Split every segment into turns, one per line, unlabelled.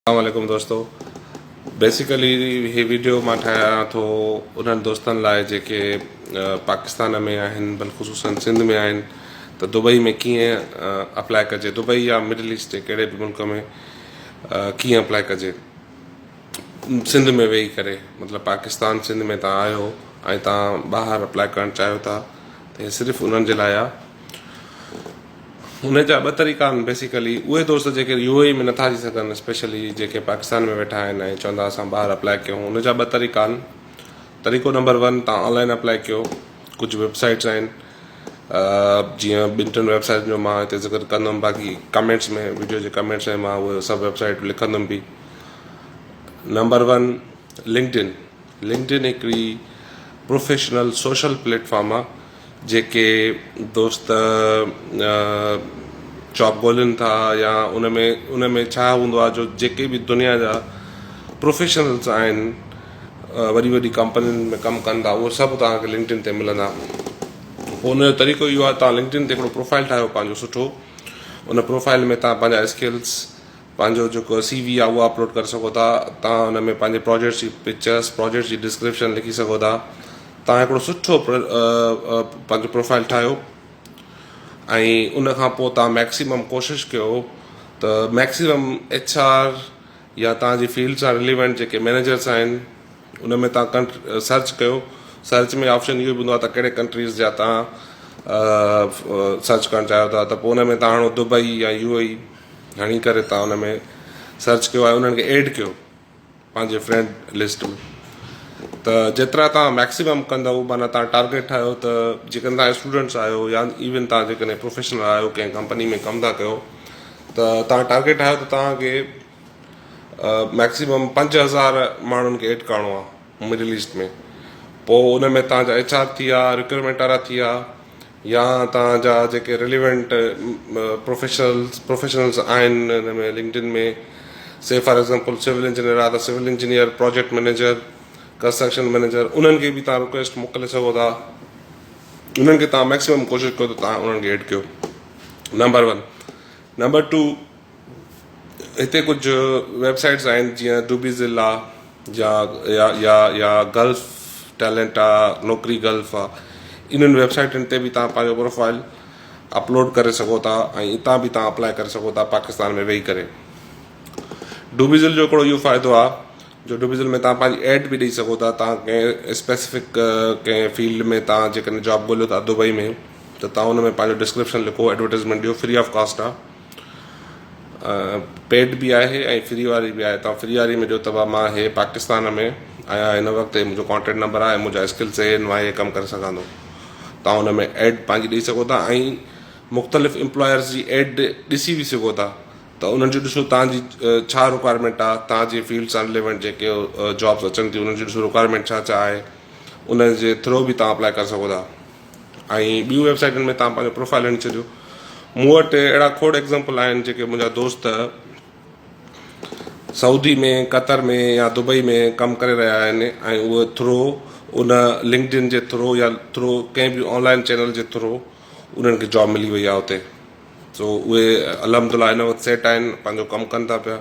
अस्सलामुअलैकुम दोस्तों। बेसिकली ये वीडियो मां ठाहियां थो उन्हनि दोस्तनि लाइ जेके पाकिस्तान में आहिनि, बलख़ुसूसन सिंध में आहिनि, त दुबई में कीअं अप्लाई कजे, दुबई या मिडल ईस्ट जे कहिड़े बि मुल्क में कीअं अप्लाई कजे सिंध में वेही करे। मतिलबु पाकिस्तान सिंध में तव्हां आहियो ऐं तव्हां ॿाहिरि अप्लाई करणु चाहियो था त हे सिर्फ़ु उन्हनि जे लाइ आहे। हुन जा ॿ तरीक़ा आहिनि। बेसिकली उहे दोस्त जेके यूएई में नथा अची सघनि, स्पेशली जेके पाकिस्तान में वेठा आहिनि ऐं चवंदा असां ॿाहिरि अप्लाई कयूं, हुन जा ॿ तरीक़ा आहिनि। तरीक़ो नंबर 1, तव्हां ऑनलाइन अप्लाई कयो। कुझु वेबसाइट्स आहिनि, जीअं 2-3 वेबसाइट जो मां हिते ज़िक्र कंदुमि, बाक़ी कमेंट्स में, वीडियो जे कमेंट्स में मां उहे सभु वेबसाइट लिखंदुमि बि। नंबर 1, लिंक्डइन हिकिड़ी प्रोफेशनल सोशल प्लेटफॉर्म आहे। जेके दोस्त जॉब ॻोल्हनि था या उन में छा हूंदो आहे, जो जेके बि दुनिया जा प्रोफेशनल्स आहिनि, वॾी वॾी कंपनियुनि में कमु कनि था, उहे सभु तव्हांखे लिंक्डइन ते मिलंदा। पोइ उनजो तरीक़ो इहो आहे, तव्हां लिंक्डइन ते हिकिड़ो प्रोफाइल ठाहियो पंहिंजो सुठो। उन प्रोफाइल में तव्हां पंहिंजा स्किल्स, पंहिंजो जेको CV आहे उहो अपलोड करे सघो था। तव्हां उन में पंहिंजे प्रोजेक्ट्स जी पिक्चर्स, प्रोजेक्ट जी डिस्क्रिप्शन लिखी सघो था। तव्हां हिकिड़ो सुठो पंहिंजो प्रोफाइल ठाहियो ऐं उन खां पोइ तव्हां मैक्सिमम कोशिशि कयो त मैक्सिमम HR या तव्हांजी फील्ड सां रिलेवेंट जेके मैनेजर्स आहिनि उन में तव्हां सर्च कयो। सर्च में ऑप्शन इहो बि हूंदो आहे त कहिड़े कंट्रीज़ जा तव्हां सर्च करणु चाहियो था, त पोइ उन में तव्हां हाणे दुबई या UAE हणी करे तव्हां उन में सर्च कयो ऐं उन्हनि खे एड कयो पंहिंजे फ्रेंड लिस्ट में। त जेतिरा तव्हां मैक्सिमम कंदव, माना तव्हां टारगेट ठाहियो त जेकॾहिं तव्हां स्टूडेंट्स आहियो या इवन तव्हां जेकॾहिं प्रोफेशनल आहियो, कंहिं कंपनी में कमु था कयो, त तव्हां टारगेट ठाहियो त तव्हांखे मैक्सिमम 5000 माण्हुनि खे एड करिणो आहे मिडल ईस्ट में। पोइ उन में तव्हांजा HR थी विया, रिक्रूटमेंट वारा थी विया, या तव्हांजा जेके रिलेवेंट प्रोफेशनल्स आहिनि हिन में लिंक्डइन में, से फॉर एग्ज़ाम्पल सिविल इंजीनियर आहे त civil engineer, project manager, construction manager, उन्हनि खे बि तव्हां रिक्वेस्ट मोकिले सघो था। उन्हनि खे तव्हां मैक्सिमम कोशिशि कयो त तव्हां उन्हनि खे एड कयो। नंबर 1। नंबर 2, हिते कुझु वेबसाइट्स आहिनि जीअं डूबीज़िल आहे या गल्फ टैलेंट आहे, नौकरी गल्फ आहे। इन्हनि वेबसाइटुनि ते बि तव्हां पंहिंजो प्रोफाइल अपलोड करे सघो था ऐं हितां बि तव्हां अप्लाई करे सघो था पाकिस्तान में वेही करे। डूबीज़िल जो हिकिड़ो इहो फ़ाइदो आहे, जो डूबीज़िल में तव्हां पंहिंजी एड बि ॾेई सघो था। तव्हां कंहिं स्पेसिफिक कंहिं फील्ड में तव्हां जेकॾहिं जॉब ॻोल्हियो था दुबई में, त तव्हां हुन में पंहिंजो डिस्क्रिप्शन लिखो, एडवर्टाइज़मेंट ॾियो, फ्री ऑफ कॉस्ट आहे। पेड बि आहे ऐं फ्री वारी बि आहे। तव्हां फ्री वारी में ॾियो त मां हे पाकिस्तान में आहियां, हिन वक़्तु मुंहिंजो कॉन्टेक्ट नंबर आहे, मुंहिंजा स्किल्स आहिनि, मां हे कमु करे सघां थो। तव्हां हुन में एड पंहिंजी ॾेई सघो था ऐं मुख़्तलिफ़ एम्प्लॉयर्स जी एड ॾिसी बि सघो था। त उन्हनि जो ॾिसो तव्हांजी छा रिक्वायरमेंट आहे, तव्हांजी फील्ड सां रिलेवेंट जेके जॉब्स अचनि थियूं उन्हनि जी ॾिसो रिक्वायरमेंट छा छा आहे, उन जे थ्रू बि तव्हां अप्लाई करे सघो था। ऐं ॿियूं वेबसाइटुनि में तव्हां पंहिंजो प्रोफाइल हणी छॾियो। मूं वटि अहिड़ा खोड़ एग्ज़ाम्पल आहिनि जेके मुंहिंजा दोस्त सऊदी में, कतर में या दुबई में कमु करे रहिया आहिनि ऐं उहे थ्रू उन लिंक्डइन जे थ्रू या थ्रू कंहिं बि ऑनलाइन चैनल जे थ्रू उन्हनि खे जॉब मिली वई आहे उते। सो उहे अल्हम्दुलिल्लाह हिन वक़्तु सेट आहिनि, पंहिंजो कमु कनि था पिया।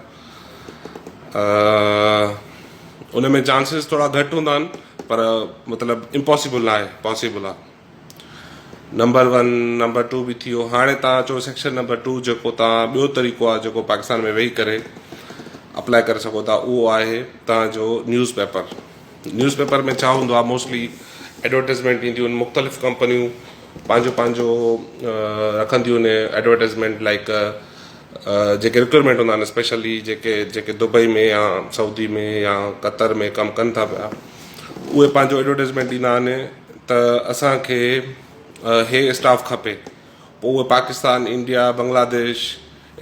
उन में चांसिस थोरा घटि हूंदा आहिनि, पर मतिलबु इम्पॉसिबल न आहे, पॉसिबल आहे। नंबर 1, नंबर 2 बि थी वियो। हाणे तव्हां चओ सेक्शन नंबर 2, जेको तव्हां ॿियो तरीक़ो आहे जेको पाकिस्तान में वेही करे अप्लाई करे सघो था, उहो आहे तव्हांजो न्यूज़पेपर में छा हूंदो आहे, मोस्टली एडवर्टाइज़मेंट ईंदियूं आहिनि। मुख़्तलिफ़ कंपनियूं पंहिंजो रखंदियूं आहिनि एडवर्टाइज़मेंट, लाइक जेके रिक्वायरमेंट हूंदा आहिनि, स्पेशली जेके दुबई में या सऊदी में या कतर में कमु कनि था पिया, उहे पंहिंजो एडवर्टाइज़मेंट ॾींदा आहिनि त असांखे हे स्टाफ खपे। पोइ उहे पाकिस्तान, इंडिया, बांग्लादेश,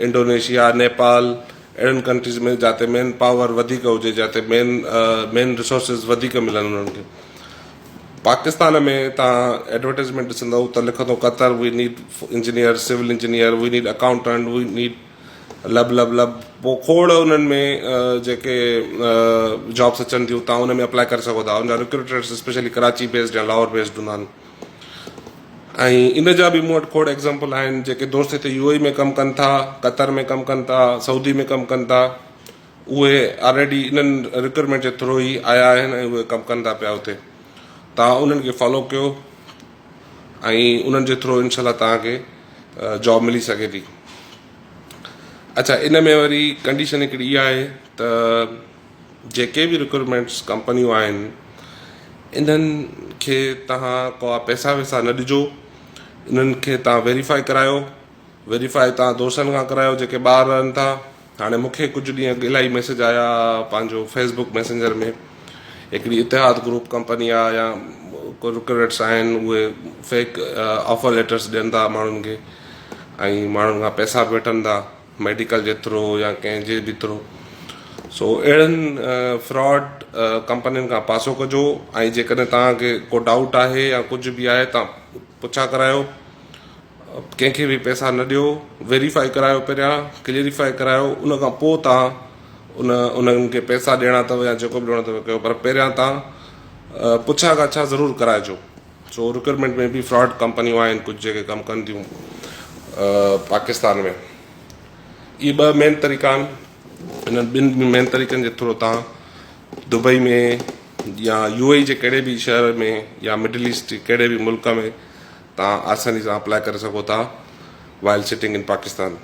इंडोनेशिया, नेपाल, अहिड़नि कंट्रीज़ में जिते मेन पावर वधीक हुजे, जिते मेन रिसोर्सिस वधीक मिलनि उन्हनि खे। पाकिस्तान में तव्हां एडवर्टाइज़मेंट ॾिसंदव त लिखंदो Qatar, we need engineer, civil engineer, we need accountant, we need lab. पोइ खोड़ उन्हनि में जेके जॉब्स अचनि थियूं, तव्हां उन में अप्लाई करे सघो था। उनजा रिक्रूटर्स स्पेशली कराची बेस्ड या लाहौर बेस्ड हूंदा आहिनि। ऐं इन जा बि मूं वटि खोड़ एग्ज़ाम्पल आहिनि जेके दोस्त हिते UAE में कमु कनि था, कतर में कमु कनि था, सऊदी में कमु कनि था। उहे ऑलरेडी इन्हनि रिक्वायरमेंट जे थ्रू ई आया आहिनि ऐं उहे कमु कनि था पिया उते। तव्हां उन्हनि खे फॉलो कयो ऐं उन्हनि जे थ्रू इनशाला तव्हांखे जॉब मिली सघे थी। अच्छा, इन में वरी कंडीशन हिकिड़ी इहा आहे त जेके बि रिक्वायरमेंट्स कंपनियूं आहिनि इन्हनि खे तव्हां को पैसा वैसा न ॾिजो। इन्हनि खे तव्हां वेरीफाई करायो। वेरीफाई तव्हां दोस्तनि खां करायो जेके ॿाहिरि रहनि था। हाणे मूंखे कुझु ॾींहं इलाही मैसेज आया पंहिंजो फेसबुक मैसेंजर में, हिकिड़ी इतिहाद ग्रुप कंपनी आहे या को रिक्रूटर्स आहिनि, उहे फेक ऑफर लेटर्स ॾियनि था माण्हुनि खे ऐं माण्हुनि खां पैसा बि वठनि था मेडिकल जे थ्रू या कंहिंजे बि थ्रू। सो अहिड़नि फ्रॉड कंपनियुनि खां पासो कजो ऐं जेकॾहिं तव्हांखे को डाउट आहे या कुझु बि आहे तव्हां पुछा करायो। कंहिंखे बि पैसा न ॾियो, वेरीफाई करायो, पहिरियां क्लियरिफाई करायो, उन खां पोइ तव्हां उन्हनि खे पैसा ॾियणा अथव या जेको बि ॾियणो अथव कयो, पर पहिरियां तव्हां पुछा गाछा ज़रूरु कराइजो। सो रिक्वायरमेंट में बि फ्रॉड कंपनियूं आहिनि कुझु जेके कमु कनि थियूं पाकिस्तान में। इहे ॿ मेन तरीक़ा आहिनि। इन्हनि ॿिनि मेन तरीक़नि जे थ्रू तव्हां दुबई में या UAE जे कहिड़े बि शहर में या मिडल ईस्ट कहिड़े बि मुल्क में तव्हां आसानी सां अप्लाई करे सघो था वाइल सिटिंग इन पाकिस्तान।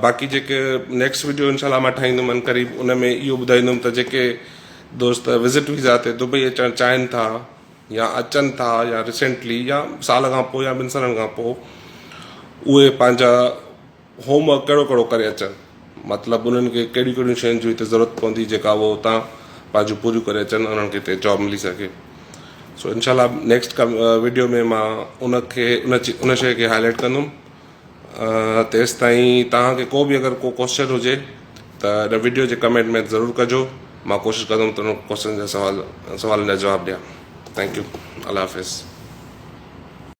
बाक़ी जेके नेक्स्ट वीडियो इनशाला मां ठाहींदुमि क़रीब, उन में इहो ॿुधाईंदुमि त जेके दोस्त विज़िट वीज़ा ते दुबई अचणु चाहिनि था या अचनि था या रिसेंटली या साल खां पोइ या 2 सालनि खां पोइ, उहे पंहिंजा होमवर्क कहिड़ो कहिड़ो करे अचनि, मतिलबु उन्हनि खे कहिड़ियूं कहिड़ियूं शयुनि जी हिते ज़रूरत पवंदी जेका उहो हुतां पंहिंजूं पूरियूं करे अचनि, उन्हनि खे हिते जॉब मिली सघे। सो इनशाला नेक्स्ट वीडियो में मां उन शइ खे हाईलाइट कंदुमि। तेसि ताईं तव्हांखे को बि अगरि को क्वेश्चन हुजे त हिन वीडियो जे कमेंट में ज़रूरु कजो। मां कोशिशि कंदुमि त उन क्वेश्चन जा सवालनि जा जवाबु ॾियां। Thank U. अल्लाह हाफ़िज़।